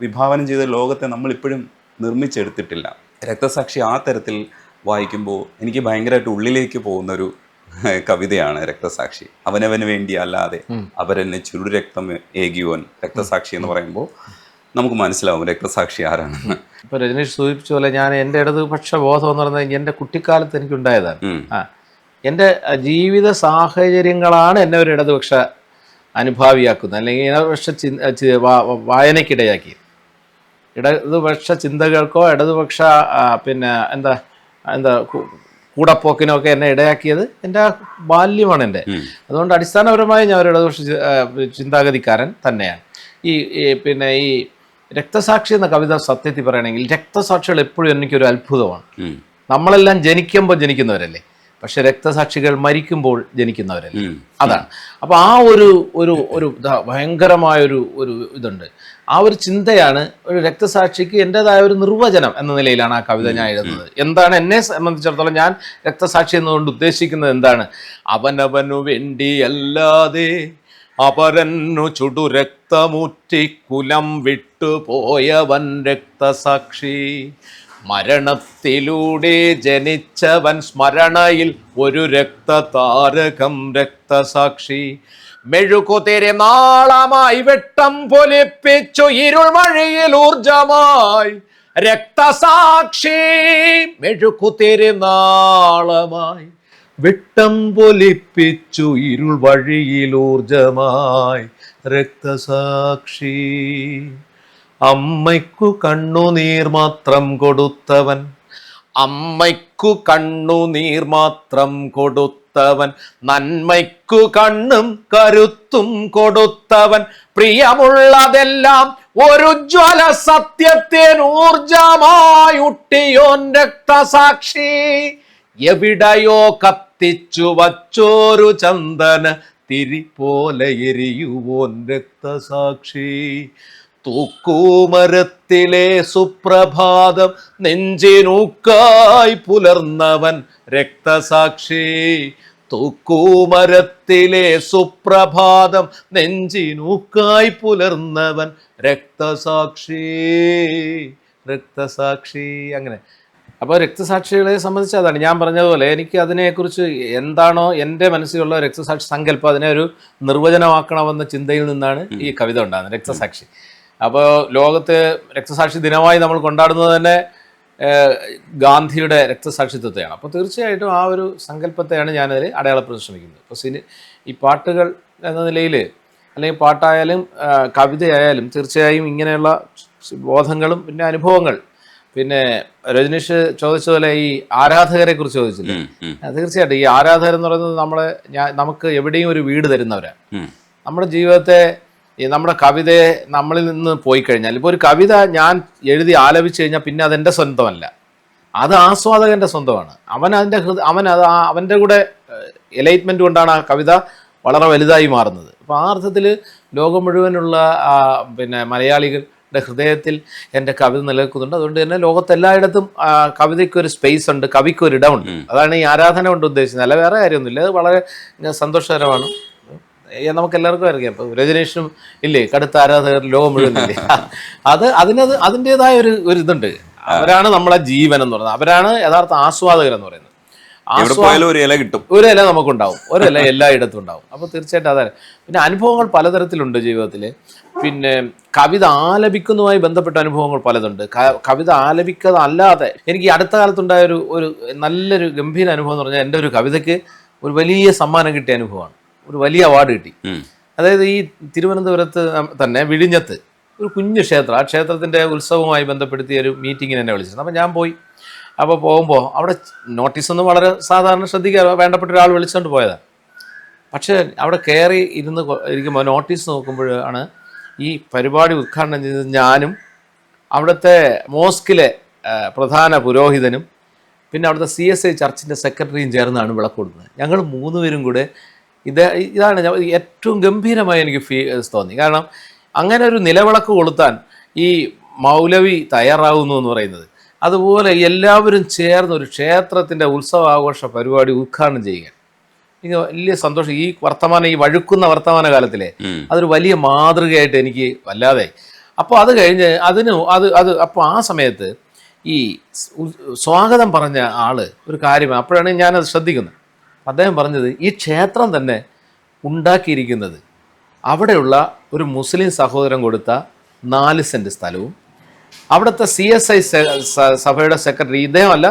വിഭാവനം ചെയ്ത ലോകത്തെ നമ്മളിപ്പോഴും നിർമ്മിച്ചെടുത്തിട്ടില്ല. രക്തസാക്ഷി ആ തരത്തിൽ വായിക്കുമ്പോൾ എനിക്ക് ഭയങ്കരമായിട്ട് ഉള്ളിലേക്ക് പോകുന്നൊരു കവിതയാണ് രക്തസാക്ഷി. അവനവന് വേണ്ടി അല്ലാതെ അവരെന്നെ ചുടുരക്തം ഏകിയോൻ രക്തസാക്ഷി എന്ന് പറയുമ്പോൾ നമുക്ക് മനസ്സിലാവും രക്തസാക്ഷി ആരാണെന്ന്. ഇപ്പോൾ രജനീഷ് സൂചിപ്പിച്ച പോലെ ഞാൻ എൻ്റെ ഇടതുപക്ഷ ബോധം എന്ന് പറയുന്നത് എൻ്റെ കുട്ടിക്കാലത്ത് എനിക്കുണ്ടായതാണ്. എൻ്റെ ജീവിത സാഹചര്യങ്ങളാണ് എന്നെ ഒരു ഇടതുപക്ഷ അനുഭാവിയാക്കുന്നത്, അല്ലെങ്കിൽ ഇടതുപക്ഷ വായനയ്ക്കിടയാക്കി. ഇടതുപക്ഷ ചിന്തകൾക്കോ ഇടതുപക്ഷ പിന്നെ എന്താ കൂടപ്പോക്കിനൊക്കെ എന്നെ ഇടയാക്കിയത് എൻ്റെ ആ ബാല്യമാണ് എൻ്റെ. അതുകൊണ്ട് അടിസ്ഥാനപരമായി ഞാൻ ഒരു ഇടതുപക്ഷ ചിന്താഗതിക്കാരൻ തന്നെയാണ്. പിന്നെ ഈ രക്തസാക്ഷി എന്ന കവിത സത്യത്തിൽ പറയുകയാണെങ്കിൽ രക്തസാക്ഷികൾ എപ്പോഴും എനിക്കൊരു അത്ഭുതമാണ്. നമ്മളെല്ലാം ജനിക്കുമ്പോൾ ജനിക്കുന്നവരല്ലേ, പക്ഷെ രക്തസാക്ഷികൾ മരിക്കുമ്പോൾ ജനിക്കുന്നവരല്ലേ, അതാണ്. അപ്പോൾ ആ ഒരു ഭയങ്കരമായൊരു ഇതുണ്ട്. ആ ഒരു ചിന്തയാണ് ഒരു രക്തസാക്ഷിക്ക് എൻ്റെതായ ഒരു നിർവചനം എന്ന നിലയിലാണ് ആ കവിത ഞാൻ എഴുതുന്നത്. എന്താണ് എന്നെ സംബന്ധിച്ചിടത്തോളം ഞാൻ രക്തസാക്ഷി എന്നുകൊണ്ട് ഉദ്ദേശിക്കുന്നത് എന്താണ്? അവനവനു വേണ്ടിയല്ലാതെ അപരന്നു ചുടു രക്തമൂറ്റി കുലം വിട്ടുപോയവൻ രക്തസാക്ഷി. മരണത്തിലൂടെ ജനിച്ചവൻ സ്മരണയിൽ ഒരു രക്തതാരകം രക്തസാക്ഷി. മെഴുകുതിരി നാളമായി വെട്ടം പൊലിപ്പിച്ചു ഇരുൾ വഴിയിൽ ഊർജമായി രക്തസാക്ഷി. മെഴുകുതിരി നാളമായി വെട്ടം പൊലിപ്പിച്ചു ഇരുൾ വഴിയിൽ ഊർജമായി രക്തസാക്ഷി. അമ്മയ്ക്കു കണ്ണുനീർ മാത്രം കൊടുത്തവൻ, അമ്മയ്ക്കു കണ്ണുനീർ മാത്രം കൊടുത്തവൻ, നന്മയ്ക്കു കണ്ണും കരുത്തും കൊടുത്തവൻ, പ്രിയമുള്ളതെല്ലാം ഒരു ജ്വല സത്യത്തിനൂർജമായുട്ടിയോൻ രക്തസാക്ഷി. എവിടെയോ കത്തിച്ചു വച്ചോരു ചന്ദന തിരി പോലെ എരിയുവോൻ രക്തസാക്ഷി. തൂക്കുമരത്തിലെ സുപ്രഭാതം നെഞ്ചിനൂക്കായി പുലർന്നവൻ രക്തസാക്ഷി. തൂക്കുമരത്തിലെ സുപ്രഭാതം നെഞ്ചിനൂക്കായി പുലർന്നവൻ രക്തസാക്ഷി. രക്തസാക്ഷി അങ്ങനെ. അപ്പോൾ രക്തസാക്ഷികളെ സംബന്ധിച്ച് അതാണ് ഞാൻ പറഞ്ഞതുപോലെ എനിക്ക് അതിനെക്കുറിച്ച് എന്താണോ എൻ്റെ മനസ്സിലുള്ള രക്തസാക്ഷി സങ്കല്പം അതിനെ ഒരു നിർവചനമാക്കണമെന്ന ചിന്തയിൽ നിന്നാണ് ഈ കവിത ഉണ്ടാകുന്നത്, രക്തസാക്ഷി. അപ്പോൾ ലോകത്ത് രക്തസാക്ഷി ദിനമായി നമ്മൾ കൊണ്ടാടുന്നത് തന്നെ ഗാന്ധിയുടെ രക്തസാക്ഷിത്വത്തെയാണ്. അപ്പോൾ തീർച്ചയായിട്ടും ആ ഒരു സങ്കല്പത്തെയാണ് ഞാനതിൽ അടയാളപ്പെടുത്താൻ ശ്രമിക്കുന്നത്. അപ്പോൾ ഈ പാട്ടുകൾ എന്ന നിലയിൽ അല്ലെങ്കിൽ പാട്ടായാലും കവിതയായാലും തീർച്ചയായും ഇങ്ങനെയുള്ള ബോധങ്ങളും പിന്നെ അനുഭവങ്ങൾ. പിന്നെ രജനീഷ് ചോദിച്ചതുപോലെ ഈ ആരാധകരെ കുറിച്ച് ചോദിച്ചില്ലേ, തീർച്ചയായിട്ടും ഈ ആരാധകർ എന്ന് പറയുന്നത് നമുക്ക് എവിടെയും ഒരു വീട് തരുന്നവരാണ്. നമ്മുടെ ജീവിതത്തെ നമ്മുടെ കവിതയെ നമ്മളിൽ നിന്ന് പോയി കഴിഞ്ഞാൽ, ഇപ്പോൾ ഒരു കവിത ഞാൻ എഴുതി ആലപിച്ചു കഴിഞ്ഞാൽ പിന്നെ അതെൻ്റെ സ്വന്തമല്ല, അത് ആസ്വാദകൻ്റെ സ്വന്തമാണ്. അവൻ്റെ കൂടെ എലൈറ്റ്മെൻറ്റ് കൊണ്ടാണ് ആ കവിത വളരെ വലുതായി മാറുന്നത്. അപ്പോൾ ആ അർത്ഥത്തിൽ ലോകം മുഴുവനുള്ള പിന്നെ മലയാളികളുടെ ഹൃദയത്തിൽ എൻ്റെ കവിത നിലനിൽക്കുന്നുണ്ട്. അതുകൊണ്ട് തന്നെ ലോകത്തെല്ലായിടത്തും കവിതയ്ക്കൊരു സ്പേസ് ഉണ്ട്, കവിക്കൊരു ഇടമുണ്ട്. അതാണ് ഈ ആരാധന കൊണ്ട് ഉദ്ദേശിച്ചത്, അല്ല വേറെ കാര്യമൊന്നുമില്ല. അത് വളരെ സന്തോഷകരമാണ്. നമുക്ക് എല്ലാവർക്കും അറിയാം. ഇപ്പോൾ രജനീഷും ഇല്ലേ കടുത്ത ആരാധകർ ലോകം മുഴുവൻ ഇല്ലേ, അതിൻ്റെതായ ഒരു ഇതുണ്ട്. അവരാണ് നമ്മളെ ജീവൻ എന്ന് പറയുന്നത്, അവരാണ് യഥാർത്ഥ ആസ്വാദകർ എന്ന് പറയുന്നത്. ഒരു ഇല കിട്ടും, ഒരു ഇല നമുക്കുണ്ടാവും, ഒരു ഇല എല്ലായിടത്തും ഉണ്ടാവും. അപ്പോൾ തീർച്ചയായിട്ടും അതാണ്. പിന്നെ അനുഭവങ്ങൾ പലതരത്തിലുണ്ട് ജീവിതത്തിൽ. പിന്നെ കവിത ആലപിക്കുന്നതുമായി ബന്ധപ്പെട്ട അനുഭവങ്ങൾ പലതുണ്ട്. കവിത ആലപിക്കാതല്ലാതെ എനിക്ക് അടുത്ത കാലത്തുണ്ടായ ഒരു നല്ലൊരു ഗംഭീര അനുഭവം എന്ന് പറഞ്ഞാൽ എൻ്റെ ഒരു കവിതയ്ക്ക് ഒരു വലിയ സമ്മാനം കിട്ടിയ അനുഭവമാണ്. ഒരു വലിയ അവാർഡ് കിട്ടി. അതായത് ഈ തിരുവനന്തപുരത്ത് തന്നെ വിഴിഞ്ഞത്ത് ഒരു കുഞ്ഞു ക്ഷേത്രം, ആ ക്ഷേത്രത്തിൻ്റെ ഉത്സവവുമായി ബന്ധപ്പെടുത്തിയ ഒരു മീറ്റിങ്ങിന് എന്നെ വിളിച്ചിരുന്നു. അപ്പോൾ ഞാൻ പോയി. അപ്പോൾ പോകുമ്പോൾ അവിടെ നോട്ടീസൊന്നും വളരെ സാധാരണ ശ്രദ്ധിക്കുക, വേണ്ടപ്പെട്ട ഒരാൾ വിളിച്ചുകൊണ്ട് പോയതാണ്. പക്ഷേ അവിടെ കയറി ഇരിക്കുമ്പോൾ നോട്ടീസ് നോക്കുമ്പോഴാണ് ഈ പരിപാടി ഉദ്ഘാടനം ചെയ്തത് ഞാനും അവിടുത്തെ മോസ്കിലെ പ്രധാന പുരോഹിതനും പിന്നെ അവിടുത്തെ CSI ചർച്ചിൻ്റെ സെക്രട്ടറിയും ചേർന്നാണ് വിളക്ക് കൊടുക്കുന്നത്. ഞങ്ങൾ 3 പേരും കൂടെ ഇതാണ് ഏറ്റവും ഗംഭീരമായി എനിക്ക് തോന്നി. കാരണം അങ്ങനെ ഒരു നിലവിളക്ക് കൊളുത്താൻ ഈ മൗലവി തയ്യാറാവുന്നു എന്ന് പറയുന്നത്, അതുപോലെ എല്ലാവരും ചേർന്ന് ഒരു ക്ഷേത്രത്തിൻ്റെ ഉത്സവാഘോഷ പരിപാടി ഉദ്ഘാടനം ചെയ്യുക, എനിക്ക് വലിയ സന്തോഷം. ഈ വഴുക്കുന്ന വർത്തമാന കാലത്തിലെ അതൊരു വലിയ മാതൃകയായിട്ട് എനിക്ക് വല്ലാതെ. അപ്പോൾ അത് കഴിഞ്ഞ് അപ്പോൾ ആ സമയത്ത് ഈ സ്വാഗതം പറഞ്ഞ ആള് ഒരു കാര്യം, അപ്പോഴാണ് ഞാനത് ശ്രദ്ധിക്കുന്നത്. അദ്ദേഹം പറഞ്ഞത് ഈ ക്ഷേത്രം തന്നെ ഉണ്ടാക്കിയിരിക്കുന്നത് അവിടെയുള്ള ഒരു മുസ്ലിം സഹോദരൻ കൊടുത്ത 4 സെൻറ്റ് സ്ഥലവും അവിടുത്തെ CSI സഭയുടെ സെക്രട്ടറി ഇദ്ദേഹമല്ല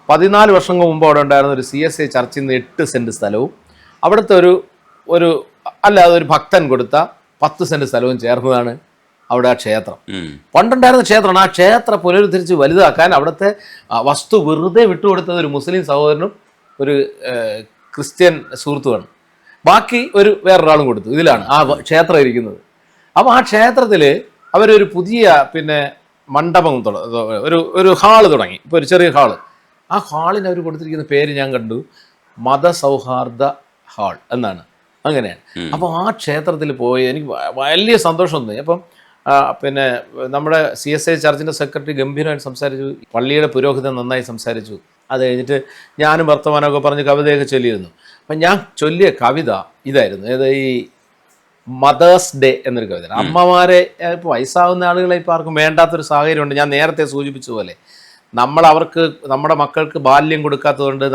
14 വർഷങ്ങൾക്ക് മുമ്പ് അവിടെ ഉണ്ടായിരുന്ന ഒരു CSI ചർച്ചിൽ നിന്ന് 8 സെൻറ്റ് സ്ഥലവും അവിടുത്തെ ഒരു ഭക്തൻ കൊടുത്ത 10 സെൻറ്റ് സ്ഥലവും ചേർന്നതാണ് അവിടെ ആ ക്ഷേത്രം. പണ്ടുണ്ടായിരുന്ന ക്ഷേത്രമാണ്. ആ ക്ഷേത്രം പുനരുദ്ധരിച്ച് വലുതാക്കാൻ അവിടുത്തെ വസ്തു വെറുതെ വിട്ടുകൊടുത്തത് ഒരു മുസ്ലിം സഹോദരനും ഒരു ക്രിസ്ത്യൻ സുഹൃത്തുമാണ്. ബാക്കി വേറൊരാളും കൊടുത്തു. ഇതിലാണ് ആ ക്ഷേത്രം ഇരിക്കുന്നത്. അപ്പോൾ ആ ക്ഷേത്രത്തിൽ അവരൊരു പുതിയ മണ്ഡപം ഒരു ഹാള് തുടങ്ങി. ഇപ്പോൾ ഒരു ചെറിയ ഹാള്. ആ ഹാളിന് അവർ കൊടുത്തിരിക്കുന്ന പേര് ഞാൻ കണ്ടു, മതസൗഹാർദ്ദ ഹാൾ എന്നാണ്. അങ്ങനെയാണ്. അപ്പോൾ ആ ക്ഷേത്രത്തിൽ പോയി എനിക്ക് വലിയ സന്തോഷം തോന്നി. അപ്പം നമ്മുടെ CSI ചർച്ചിൻ്റെ സെക്രട്ടറി ഗംഭീരമായിട്ട് സംസാരിച്ചു, പള്ളിയുടെ പുരോഹിതൻ നന്നായി സംസാരിച്ചു. അത് കഴിഞ്ഞിട്ട് ഞാനും വർത്തമാനമൊക്കെ പറഞ്ഞ് കവിതയൊക്കെ ചൊല്ലിയിരുന്നു. അപ്പം ഞാൻ ചൊല്ലിയ കവിത ഇതായിരുന്നു. ഈ മദേഴ്സ് ഡേ എന്നൊരു കവിത. അമ്മമാരെ ഇപ്പോൾ വയസ്സാവുന്ന ആളുകളെ ഇപ്പോൾ ആർക്കും വേണ്ടാത്തൊരു സാഹചര്യമുണ്ട്. ഞാൻ നേരത്തെ സൂചിപ്പിച്ചതുപോലെ നമ്മുടെ മക്കൾക്ക് ബാല്യം കൊടുക്കാത്തതുകൊണ്ട്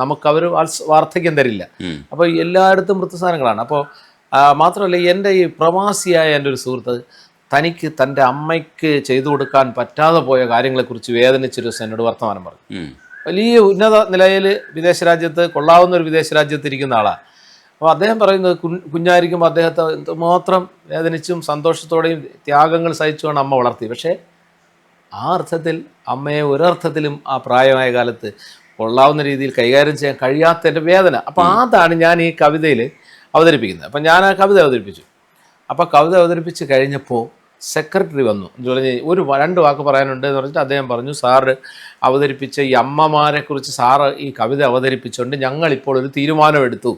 നമുക്കവർ വാർദ്ധക്യം തരില്ല. അപ്പോൾ എല്ലായിടത്തും വൃദ്ധസാധനങ്ങളാണ്. അപ്പോൾ മാത്രമല്ല, എൻ്റെ ഈ പ്രവാസിയായ എൻ്റെ ഒരു സുഹൃത്ത് തനിക്ക് തൻ്റെ അമ്മയ്ക്ക് ചെയ്തു കൊടുക്കാൻ പറ്റാതെ പോയ കാര്യങ്ങളെക്കുറിച്ച് വേദനിച്ചൊരു ദിവസം എന്നോട് വർത്തമാനം പറഞ്ഞു. വലിയ ഉന്നത നിലയിൽ വിദേശ രാജ്യത്ത്, കൊള്ളാവുന്ന ഒരു വിദേശ രാജ്യത്ത് ഇരിക്കുന്ന ആളാണ്. അപ്പോൾ അദ്ദേഹം പറയുന്നത് കുഞ്ഞായിരിക്കുമ്പോൾ അദ്ദേഹത്തെ എന്തുമാത്രം വേദനിച്ചും സന്തോഷത്തോടെയും ത്യാഗങ്ങൾ സഹിച്ചുമാണ് അമ്മ വളർത്തി. പക്ഷേ ആ അർത്ഥത്തിൽ അമ്മയെ ഒരർത്ഥത്തിലും ആ പ്രായമായ കാലത്ത് കൊള്ളാവുന്ന രീതിയിൽ കൈകാര്യം ചെയ്യാൻ കഴിയാത്തതിൻ്റെ വേദന. അപ്പോൾ അതാണ് ഞാൻ ഈ കവിതയിൽ അവതരിപ്പിക്കുന്നത്. അപ്പം ഞാൻ ആ കവിത അവതരിപ്പിച്ചു. അപ്പോൾ കവിത അവതരിപ്പിച്ച് കഴിഞ്ഞപ്പോൾ സെക്രട്ടറി വന്നു. ഒരു 2 വാക്ക് പറയാനുണ്ട് എന്ന് പറഞ്ഞിട്ട് അദ്ദേഹം പറഞ്ഞു, സാറ് അവതരിപ്പിച്ച ഈ അമ്മമാരെക്കുറിച്ച് സാറ് ഈ കവിത അവതരിപ്പിച്ചുകൊണ്ട് ഞങ്ങളിപ്പോൾ ഒരു തീരുമാനമെടുത്തു.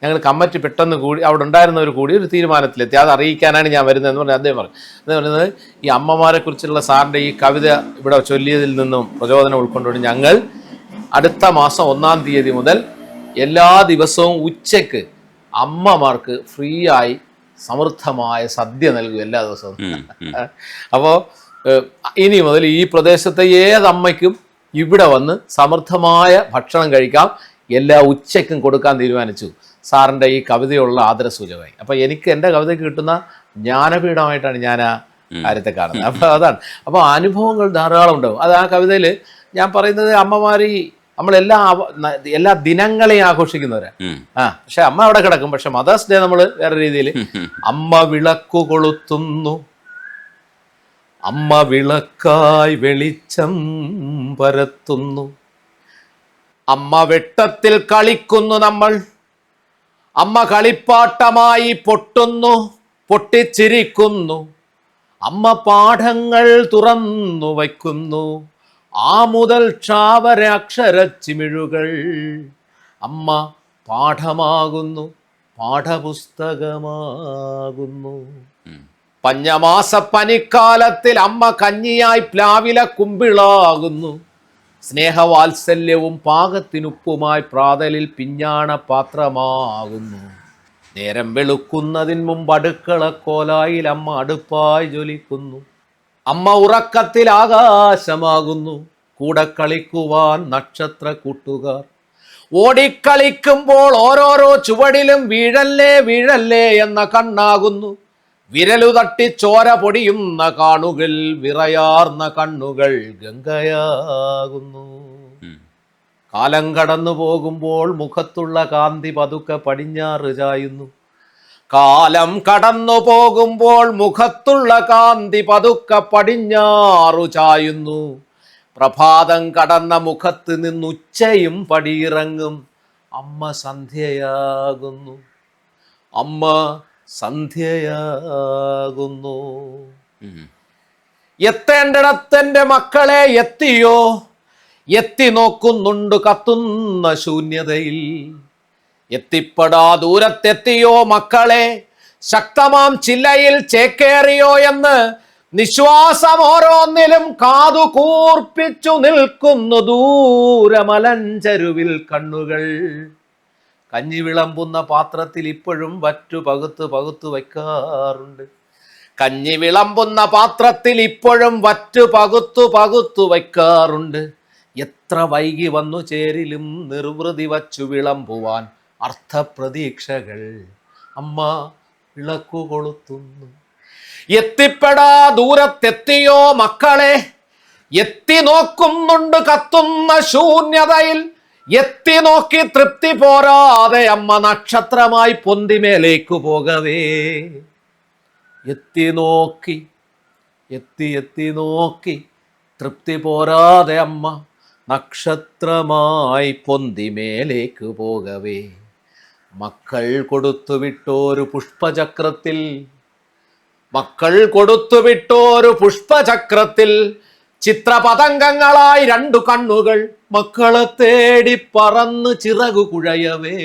ഞങ്ങൾ കമ്മിറ്റി പെട്ടെന്ന് കൂടി, അവിടെ ഉണ്ടായിരുന്നവർ കൂടി ഒരു തീരുമാനത്തിലെത്തി. അത് അറിയിക്കാനാണ് ഞാൻ വരുന്നതെന്ന് പറഞ്ഞാൽ അദ്ദേഹം പറഞ്ഞു. അദ്ദേഹം പറയുന്നത്, ഈ അമ്മമാരെക്കുറിച്ചുള്ള സാറിൻ്റെ ഈ കവിത ഇവിടെ ചൊല്ലിയതിൽ നിന്നും പ്രചോദനം ഉൾക്കൊണ്ടുകൊണ്ട് ഞങ്ങൾ അടുത്ത മാസം 1-ാം തീയതി മുതൽ എല്ലാ ദിവസവും ഉച്ചയ്ക്ക് അമ്മമാർക്ക് ഫ്രീ ആയി സമൃദ്ധമായ സദ്യ നൽകും എല്ലാ ദിവസവും. അപ്പോൾ ഇനി മുതൽ ഈ പ്രദേശത്തെ ഏതമ്മയ്ക്കും ഇവിടെ വന്ന് സമൃദ്ധമായ ഭക്ഷണം കഴിക്കാം, എല്ലാ ഉച്ചയ്ക്കും കൊടുക്കാൻ തീരുമാനിച്ചു. സാറിൻ്റെ ഈ കവിതയുള്ള ആദരസൂചകമായി. അപ്പോൾ എനിക്ക് എൻ്റെ കവിതയ്ക്ക് കിട്ടുന്ന ജ്ഞാനപീഠമായിട്ടാണ് ഞാൻ ആ കാര്യത്തെ കാണുന്നത്. അപ്പോൾ അതാണ്. അപ്പോൾ അനുഭവങ്ങൾ ധാരാളം ഉണ്ടാവും. അത് ആ കവിതയിൽ ഞാൻ പറയുന്നത്, അമ്മമാർ എല്ലാ ദിനങ്ങളെയും ആഘോഷിക്കുന്നവരാണ്. പക്ഷെ അമ്മ അവിടെ കിടക്കും. പക്ഷെ മദേഴ്സ് ഡേ നമ്മൾ വേറെ രീതിയിൽ, അമ്മ വിളക്കു കൊളുത്തുന്നു, അമ്മ വിളക്കായി വെളിച്ചം പരത്തുന്നു, അമ്മ വെട്ടത്തിൽ കളിക്കുന്നു നമ്മൾ, അമ്മ കളിപ്പാട്ടമായി പൊട്ടിച്ചിരിക്കുന്നു, അമ്മ പാഠങ്ങൾ തുറന്നു വയ്ക്കുന്നു, ആ മുതൽ ക്ഷാവര അക്ഷരച്ചിമിഴുകൾ, അമ്മ പാഠമാകുന്നു, പാഠപുസ്തകമാകുന്നു. പഞ്ഞമാസ പനിക്കാലത്തിൽ അമ്മ കഞ്ഞിയായി പ്ലാവില കുമ്പിളാകുന്നു, സ്നേഹവാത്സല്യവും പാകത്തിനുപ്പുമായി പ്രാതലിൽ പിഞ്ഞാണ പാത്രമാകുന്നു. നേരം വെളുക്കുന്നതിന് മുമ്പ് അടുക്കളക്കോലായിൽ അമ്മ അടുപ്പായി ജ്വലിക്കുന്നു, അമ്മ ഉറക്കത്തിൽ ആകാശമാകുന്നു, കൂടെ കളിക്കുവാൻ നക്ഷത്ര കൂട്ടുകാർ, ഓടിക്കളിക്കുമ്പോൾ ഓരോരോ ചുവടിലും വീഴല്ലേ വീഴല്ലേ എന്ന കണ്ണാകുന്നു, വിരലു തട്ടി ചോര പൊടിയുന്ന കാണുകൾ, വിറയാർന്ന കണ്ണുകൾ ഗംഗയാകുന്നു. കാലം കടന്നു പോകുമ്പോൾ മുഖത്തുള്ള കാന്തി പതുക്കെ പടിഞ്ഞാറ് ചായുന്നു, കാലം കടന്നു പോകുമ്പോൾ മുഖത്തുള്ള കാന്തി പതുക്കെ പടിഞ്ഞാറു ചായുന്നു, പ്രഭാതം കടന്ന മുഖത്ത് നിന്ന് ഉച്ചയും പടിയിറങ്ങും, അമ്മ സന്ധ്യയാകുന്നു, അമ്മ സന്ധ്യയാകുന്നു. എത്തേണ്ടിടത്തെൻ്റെ മക്കളെ എത്തിയോ, എത്തി നോക്കുന്നുണ്ട് കത്തുന്ന ശൂന്യതയിൽ, എത്തിപ്പെടാ ദൂരത്തെത്തിയോ മക്കളെ, ശക്തമാം ചില്ലയിൽ ചേക്കേറിയോ എന്ന് നിശ്വാസം ഓരോന്നിലും കാതു കൂർപ്പിച്ചു നിൽക്കുന്നു ദൂരമലഞ്ചരുവിൽ കണ്ണുകൾ. കഞ്ഞി വിളമ്പുന്ന പാത്രത്തിൽ ഇപ്പോഴും വറ്റു പകുത്തു വയ്ക്കാറുണ്ട്, കഞ്ഞി വിളമ്പുന്ന പാത്രത്തിൽ ഇപ്പോഴും വറ്റു പകുത്തു വയ്ക്കാറുണ്ട്. എത്ര വൈകി വന്നു ചേരിലും നിർവൃതി വച്ചു വിളമ്പുവാൻ അർത്ഥപ്രതീക്ഷകൾ, അമ്മ വിളക്കു കൊളുത്തുന്നു. എത്തിപ്പെടാ ദൂരത്തെത്തിയോ മക്കളെ, എത്തി നോക്കുന്നുണ്ട് കത്തുന്ന ശൂന്യതയിൽ, എത്തി നോക്കി തൃപ്തി പോരാതെ അമ്മ നക്ഷത്രമായി പൊന്തിമേലേക്ക് പോകവേ. എത്തി നോക്കി തൃപ്തി പോരാതെ അമ്മ നക്ഷത്രമായി പൊന്തി മേലേക്ക് പോകവേ മക്കൾ കൊടുത്തുവിട്ടോരു പുഷ്പചക്രത്തിൽ, മക്കൾ കൊടുത്തുവിട്ടോരു പുഷ്പചക്രത്തിൽ ചിത്രപതംഗങ്ങളായി 2 കണ്ണുകൾ മക്കളെ തേടി പറന്ന് ചിറകു കുഴയവേ.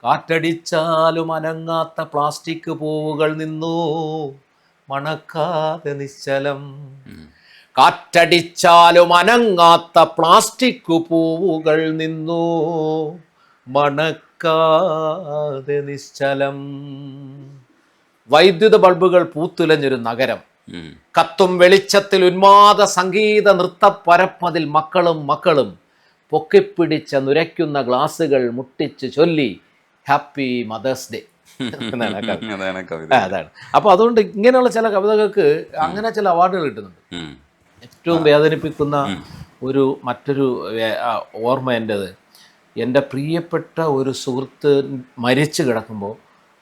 കാറ്റടിച്ചാലും അനങ്ങാത്ത പ്ലാസ്റ്റിക് പൂവുകൾ നിന്നു മണക്കാതെ നിശ്ചലം. കാറ്റടിച്ചാലും അനങ്ങാത്ത പ്ലാസ്റ്റിക് പൂവുകൾ നിന്നു മണക്കാതെ നിശ്ചലം. വൈദ്യുത ബൾബുകൾ പൂത്തുലഞ്ഞൊരു നഗരം, കത്തും വെളിച്ചത്തിൽ ഉന്മാദ സംഗീത നൃത്ത പരപ്പതിൽ മക്കളും പൊക്കിപ്പിടിച്ച നുരയ്ക്കുന്ന ഗ്ലാസുകൾ മുട്ടിച്ച് ചൊല്ലി ഹാപ്പി മദേഴ്സ് ഡേ അതാണ്. അപ്പൊ അതുകൊണ്ട് ഇങ്ങനെയുള്ള ചില കവിതകൾക്ക് അങ്ങനെ ചില അവാർഡുകൾ കിട്ടുന്നുണ്ട്. ഏറ്റവും വേദനിപ്പിക്കുന്ന മറ്റൊരു ഓർമ്മ എൻ്റെത്, എൻ്റെ പ്രിയപ്പെട്ട ഒരു സുഹൃത്ത് മരിച്ചു കിടക്കുമ്പോൾ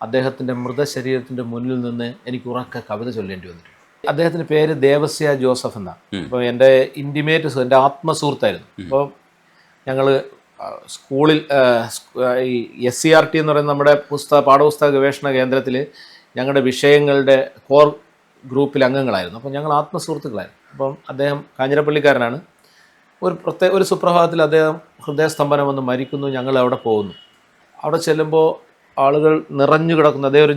അദ്ദേഹത്തിൻ്റെ മൃതശരീരത്തിൻ്റെ മുന്നിൽ നിന്ന് എനിക്ക് ഉറക്കെ കവിത ചൊല്ലേണ്ടി വന്നിട്ടുണ്ട്. അദ്ദേഹത്തിൻ്റെ പേര് ദേവസ്യ ജോസഫ് എന്നാണ്. അപ്പോൾ എൻ്റെ ഇൻറ്റിമേറ്റ് എൻ്റെ ആത്മസുഹൃത്തായിരുന്നു. അപ്പോൾ ഞങ്ങൾ സ്കൂളിൽ ഈ SCRT എന്ന് പറയുന്ന നമ്മുടെ പാഠപുസ്തക ഗവേഷണ കേന്ദ്രത്തിൽ ഞങ്ങളുടെ വിഷയങ്ങളുടെ കോർ ഗ്രൂപ്പിൽ അംഗങ്ങളായിരുന്നു. അപ്പോൾ ഞങ്ങൾ ആത്മസുഹൃത്തുക്കളായിരുന്നു. അപ്പം അദ്ദേഹം കാഞ്ഞിരപ്പള്ളിക്കാരനാണ്. ഒരു സുപ്രഭാതത്തിൽ അദ്ദേഹം ഹൃദയസ്തംഭനം വന്ന് മരിക്കുന്നു. ഞങ്ങൾ അവിടെ പോകുന്നു. അവിടെ ചെല്ലുമ്പോൾ ആളുകൾ നിറഞ്ഞു കിടക്കുന്നു. അദ്ദേഹം ഒരു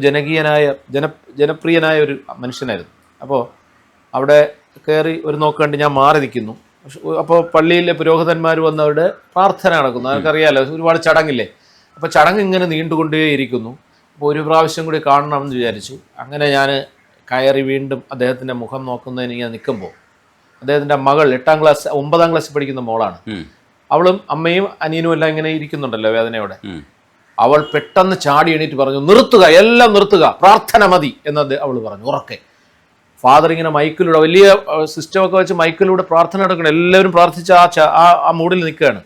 ജനപ്രിയനായ ഒരു മനുഷ്യനായിരുന്നു. അപ്പോൾ അവിടെ കയറി ഒരു നോക്കണ്ട് ഞാൻ മാറി നിൽക്കുന്നു. അപ്പോൾ പള്ളിയിലെ പുരോഹിതന്മാർ വന്ന് അവിടെ പ്രാർത്ഥന നടക്കുന്നു. അവർക്കറിയാമല്ലോ, ഒരുപാട് ചടങ്ങില്ലേ. അപ്പോൾ ചടങ്ങ് ഇങ്ങനെ നീണ്ടുകൊണ്ടേയിരിക്കുന്നു. അപ്പോൾ ഒരു പ്രാവശ്യം കൂടി കാണണമെന്ന് വിചാരിച്ചു. അങ്ങനെ ഞാൻ കയറി വീണ്ടും അദ്ദേഹത്തിൻ്റെ മുഖം നോക്കുന്നതിന് ഇങ്ങനെ നിൽക്കുമ്പോൾ അദ്ദേഹത്തിൻ്റെ മകൾ 9ാം ക്ലാസ് പഠിക്കുന്ന മോളാണ്. അവളും അമ്മയും അനിയനും എല്ലാം ഇങ്ങനെ ഇരിക്കുന്നുണ്ടല്ലോ വേദനയോടെ. അവൾ പെട്ടെന്ന് ചാടി എണീറ്റ് പറഞ്ഞു, നിർത്തുക, എല്ലാം നിർത്തുക, പ്രാർത്ഥന മതി എന്നത് അവൾ പറഞ്ഞു ഉറക്കെ. ഫാദർ ഇങ്ങനെ മൈക്കിലൂടെ വലിയ സിസ്റ്റമൊക്കെ വെച്ച് മൈക്കിലൂടെ പ്രാർത്ഥന നടക്കണം. എല്ലാവരും പ്രാർത്ഥിച്ച ആ മൂഡിൽ നിൽക്കുകയാണ്.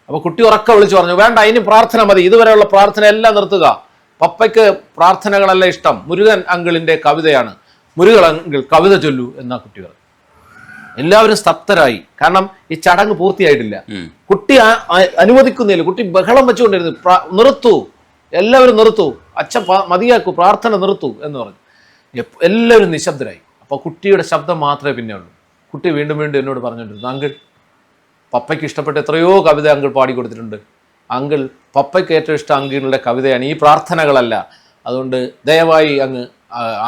അപ്പോൾ കുട്ടി ഉറക്കെ വിളിച്ചു പറഞ്ഞു, വേണ്ട, ഇനി പ്രാർത്ഥന മതി, ഇതുവരെയുള്ള പ്രാർത്ഥന എല്ലാം നിർത്തുക, പപ്പയ്ക്ക് പ്രാർത്ഥനകളല്ല ഇഷ്ടം, മുരുകൻ അങ്കിളിൻ്റെ കവിതയാണ്, മുരുകൻ അങ്കിൾ കവിത ചൊല്ലൂ എന്നാ കുട്ടി പറഞ്ഞു. എല്ലാവരും സ്തബ്ധരായി. കാരണം ഈ ചടങ്ങ് പൂർത്തിയായിട്ടില്ല. കുട്ടി അനുവദിക്കുന്നില്ല. കുട്ടി ബഹളം വെച്ചുകൊണ്ടിരുന്നു, നിർത്തൂ, എല്ലാവരും നിർത്തൂ, അച്ഛൻ മതിയാക്കൂ, പ്രാർത്ഥന നിർത്തൂ എന്ന് പറഞ്ഞു. എല്ലാവരും നിശബ്ദരായി. അപ്പോൾ കുട്ടിയുടെ ശബ്ദം മാത്രമേ പിന്നെ ഉള്ളൂ. കുട്ടി വീണ്ടും എന്നോട് പറഞ്ഞുകൊണ്ടിരുന്നു, അങ്കിൾ പപ്പയ്ക്ക് ഇഷ്ടപ്പെട്ട എത്രയോ കവിത അങ്കിൾ പാടിക്കൊടുത്തിട്ടുണ്ട്, അങ്കിൾ പപ്പയ്ക്ക് ഏറ്റവും ഇഷ്ടം അങ്കിളുടെ കവിതയാണ്, ഈ പ്രാർത്ഥനകളല്ല, അതുകൊണ്ട് ദയവായി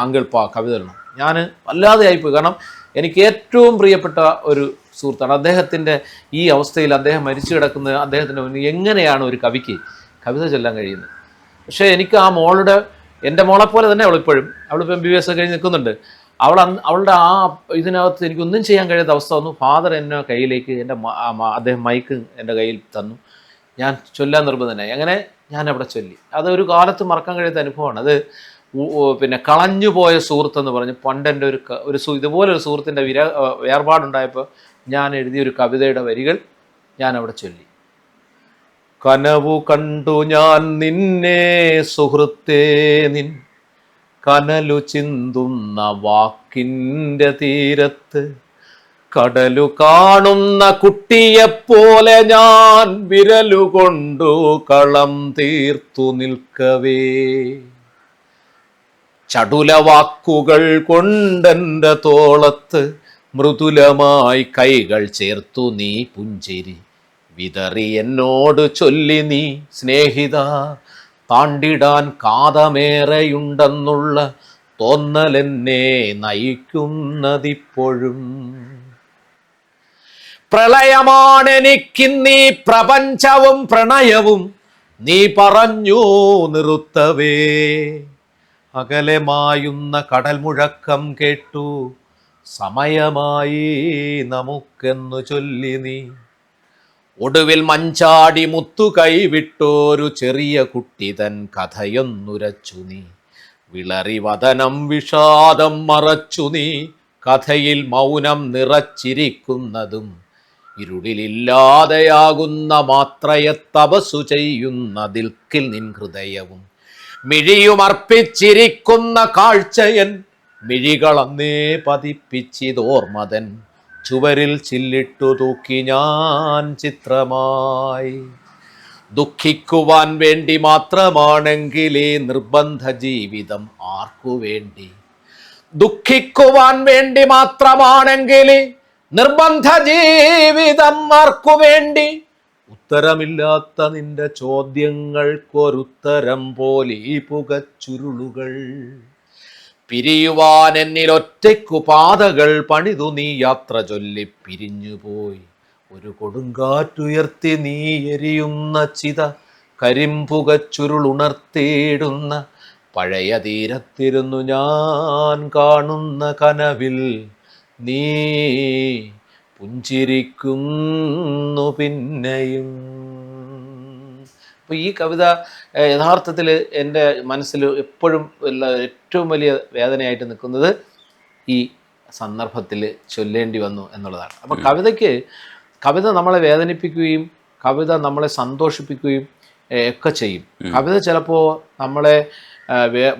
അങ്കിൾ കവിത തരണം. ഞാൻ വല്ലാതെ ആയിപ്പോയി. കാരണം എനിക്ക് ഏറ്റവും പ്രിയപ്പെട്ട ഒരു സുഹൃത്താണ്. അദ്ദേഹത്തിൻ്റെ ഈ അവസ്ഥയിൽ അദ്ദേഹം മരിച്ചു കിടക്കുന്ന അദ്ദേഹത്തിൻ്റെ മുന്നിൽ എങ്ങനെയാണ് ഒരു കവിക്ക് കവിത ചൊല്ലാൻ കഴിയുന്നത്? പക്ഷേ എനിക്ക് ആ എൻ്റെ മോളെപ്പോലെ തന്നെ അവളിപ്പോഴും, അവളിപ്പോൾ MBBS കഴിഞ്ഞ് നിൽക്കുന്നുണ്ട്. അവളുടെ ആ ഇതിനകത്ത് എനിക്കൊന്നും ചെയ്യാൻ കഴിയാത്ത അവസ്ഥ വന്നു. ഫാദർ എന്നെ കയ്യിലേക്ക് അദ്ദേഹം മൈക്ക് എൻ്റെ കയ്യിൽ തന്നു. ഞാൻ ചൊല്ലാൻ നിർബന്ധനായി. അങ്ങനെ ഞാൻ അവിടെ ചൊല്ലി. അതൊരു കാലത്ത് മറക്കാൻ കഴിയാത്ത അനുഭവമാണ്. അത് പിന്നെ കളഞ്ഞുപോയ സുഹൃത്തെന്ന് പറഞ്ഞ് പണ്ടെൻ്റെ ഇതുപോലൊരു സുഹൃത്തിൻ്റെ വേർപാടുണ്ടായപ്പോൾ ഞാൻ എഴുതിയൊരു കവിതയുടെ വരികൾ ഞാൻ അവിടെ ചൊല്ലി. കനവു കണ്ടു ഞാൻ നിന്നെ സുഹൃത്തേ, നിൻ കനലു ചിന്തുന്ന വാക്കിൻ്റെ തീരത്ത്, കടലു കാണുന്ന കുട്ടിയെപ്പോലെ ഞാൻ വിരലുകൊണ്ടു കളം തീർത്തു നിൽക്കവേ, ചടുലവാക്കുകൾ കൊണ്ടെൻ്റെ തോളത്ത് മൃദുലമായി കൈകൾ ചേർത്തു നീ പുഞ്ചിരി വിതറി എന്നോട് ചൊല്ലി നീ സ്നേഹിത, താണ്ടിടാൻ കാതമേറെയുണ്ടെന്നുള്ള തോന്നലെന്നെ നയിക്കുന്നതിപ്പോഴും. പ്രളയമാണെനിക്കിന്നീ പ്രപഞ്ചവും പ്രണയവും, നീ പറഞ്ഞു നിർത്തവേ, അകലെ മായുന്ന കടൽ മുഴക്കം കേട്ടു, സമയമായി നമുക്കെന്നു ചൊല്ലി നീ. ഒടുവിൽ മഞ്ചാടി മുത്തു കൈവിട്ടോരു ചെറിയ കുട്ടി തൻ കഥയൊന്നുരച്ചു നീ, വിളറി വദനം വിഷാദം മറച്ചു നീ, കഥയിൽ മൗനം നിറച്ചിരിക്കുന്നതും ഇരുളിലില്ലാതെയാകുന്ന മാത്രയെ തപസ്സു ചെയ്യുന്ന ദിൽക്കിൽ നിൻ ഹൃദയവും, മിഴിയുമർപ്പിച്ചിരിക്കുന്ന കാഴ്ചയൻ മിഴികളന്നേ പതിപ്പിച്ചിതോർമതൻ, ചുവരിൽ ചില്ലിട്ടു തൂക്കി ഞാൻ ചിത്രമായി. ദുഃഖിക്കുവാൻ വേണ്ടി മാത്രമാണെങ്കിലേ നിർബന്ധ ജീവിതം ആർക്കു വേണ്ടി? ദുഃഖിക്കുവാൻ വേണ്ടി മാത്രമാണെങ്കിൽ നിർബന്ധ ജീവിതം ആർക്കു വേണ്ടി? ഉത്തരമില്ലാത്ത നിന്റെ ചോദ്യങ്ങൾക്കൊരുത്തരം പോലെ ഈ പുകച്ചുരുളുകൾ. പിരിയുവാൻ എന്നിൽ ഒറ്റയ്ക്കു പാതകൾ പണിതു നീ യാത്ര ചൊല്ലി പിരിഞ്ഞുപോയി. ഒരു കൊടുങ്കാറ്റുയർത്തി നീ എരിയുന്ന ചിത, കരിമ്പുകച്ചുരുളുണർത്തിയിടുന്ന പഴയ തീരത്തിരുന്നു ഞാൻ കാണുന്ന കനവിൽ നീ പുഞ്ചിരിക്കുന്നു പിന്നെയും. അപ്പോൾ ഈ കവിത യഥാർത്ഥത്തിൽ എൻ്റെ മനസ്സിൽ എപ്പോഴും ഏറ്റവും വലിയ വേദനയായിട്ട് നിൽക്കുന്നത് ഈ സന്ദർഭത്തിൽ ചൊല്ലേണ്ടി വന്നു എന്നുള്ളതാണ്. അപ്പോൾ കവിത നമ്മളെ വേദനിപ്പിക്കുകയും കവിത നമ്മളെ സന്തോഷിപ്പിക്കുകയും ഒക്കെ ചെയ്യും. കവിത ചിലപ്പോൾ നമ്മളെ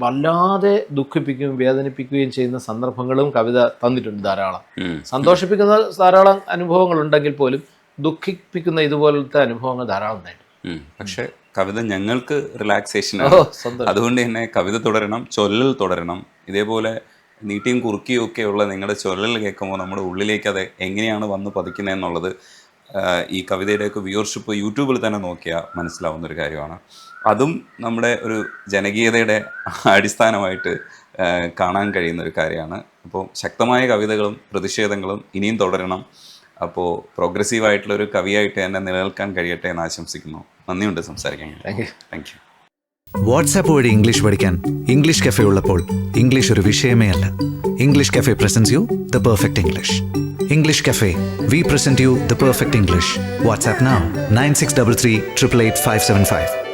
വല്ലാതെ ദുഃഖിപ്പിക്കുകയും വേദനിപ്പിക്കുകയും ചെയ്യുന്ന സന്ദർഭങ്ങളും കവിത തന്നിട്ടുണ്ട് ധാരാളം. സന്തോഷിപ്പിക്കുന്ന ധാരാളം അനുഭവങ്ങൾ ഉണ്ടെങ്കിൽ പോലും ദുഃഖിപ്പിക്കുന്ന ഇതുപോലത്തെ അനുഭവങ്ങൾ ധാരാളം ഉണ്ടായിട്ടുണ്ട്. പക്ഷെ കവിത ഞങ്ങൾക്ക് റിലാക്സേഷനാണ്. അതുകൊണ്ട് തന്നെ കവിത തുടരണം, ചൊല്ലൽ തുടരണം. ഇതേപോലെ നീട്ടിയും കുറുക്കിയും ഒക്കെയുള്ള നിങ്ങളുടെ ചൊല്ലൽ കേൾക്കുമ്പോൾ നമ്മുടെ ഉള്ളിലേക്ക് അത് എങ്ങനെയാണ് വന്ന് പതിക്കുന്നത് എന്നുള്ളത് ഈ കവിതയുടെയൊക്കെ വ്യൂവർഷിപ്പ് യൂട്യൂബിൽ തന്നെ നോക്കിയാൽ മനസ്സിലാവുന്നൊരു കാര്യമാണ്. അതും നമ്മുടെ ഒരു ജനകീയതയുടെ അടിസ്ഥാനമായിട്ട് കാണാൻ കഴിയുന്ന ഒരു കാര്യമാണ്. അപ്പോൾ ശക്തമായ കവിതകളും പ്രതിഷേധങ്ങളും ഇനിയും തുടരണം. അപ്പോൾ പ്രോഗ്രസീവായിട്ടുള്ളൊരു കവിയായിട്ട് തന്നെ നിലനിൽക്കാൻ കഴിയട്ടെ എന്ന് ആശംസിക്കുന്നു. നന്ദിയുണ്ട് സംസാരിക്കാൻ. Thank you. വാട്സാപ്പ് വഴി ഇംഗ്ലീഷ് പഠിക്കാൻ ഇംഗ്ലീഷ് കഫേ ഉള്ളപ്പോൾ ഇംഗ്ലീഷ് ഒരു വിഷയമേ അല്ല. English cafe presents you the perfect English. English cafe, we present you the perfect English. WhatsApp now 9633 888 575.